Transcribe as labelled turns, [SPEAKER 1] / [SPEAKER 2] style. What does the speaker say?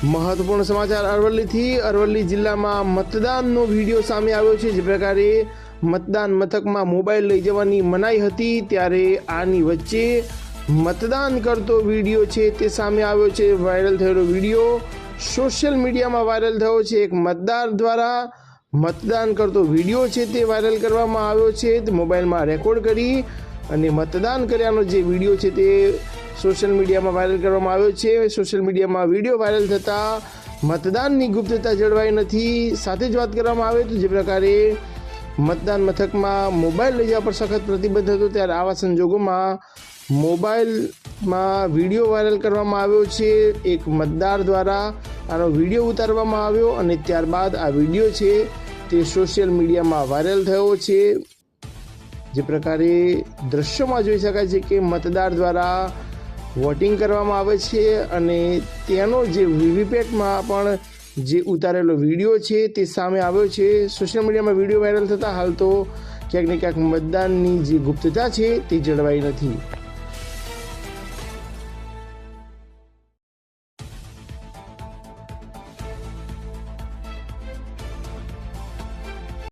[SPEAKER 1] મહત્વપૂર્ણ સમાચાર અરવલ્લી જિલ્લામાં મતદાનનો વિડીયો સામે આવ્યો છે। જે પ્રકારે મતદાન મથકમાં મોબાઈલ લઈ જવાની મનાઈ હતી, ત્યારે આની વચ્ચે મતદાન કરતો વિડીયો છે તે સામે આવ્યો છે। વાયરલ થયેલો વિડીયો સોશિયલ મીડિયામાં વાયરલ થયો છે। એક મતદાર દ્વારા મતદાન કરતો વિડીયો છે તે વાયરલ કરવામાં આવ્યો છે। મોબાઈલમાં રેકોર્ડ કરી અને મતદાન કર્યાનો જે વિડીયો છે તે સોશિયલ મીડિયામાં વાયરલ કરવામાં આવ્યો છે। સોશિયલ મીડિયામાં વિડીયો વાયરલ થતાં મતદાનની ગુપ્તતા જળવાઈ નથી। સાથે જ વાત કરવામાં આવે તો જે પ્રકારે મતદાન મથકમાં મોબાઈલ લઈ જવા પર સખત પ્રતિબંધ હતો, ત્યારે આવા સંજોગોમાં મોબાઈલમાં વિડીયો વાયરલ કરવામાં આવ્યો છે। એક મતદાર દ્વારા આનો વિડીયો ઉતારવામાં આવ્યો અને ત્યારબાદ આ વિડીયો છે તે સોશિયલ મીડિયામાં વાયરલ થયો છે। જે પ્રકારે દ્રશ્યોમાં જોઈ શકાય છે કે મતદાર દ્વારા વોટિંગ કરવામાં આવે છે અને તેનો જે વીવીપેટમાં પણ જે ઉતારેલો વિડીયો છે તે સામે આવ્યો છે। સોશિયલ મીડિયામાં વિડીયો વાયરલ થતાં હાલ તો ક્યાંક ને ક્યાંક મતદાનની જે ગુપ્તતા છે તે જળવાઈ નથી।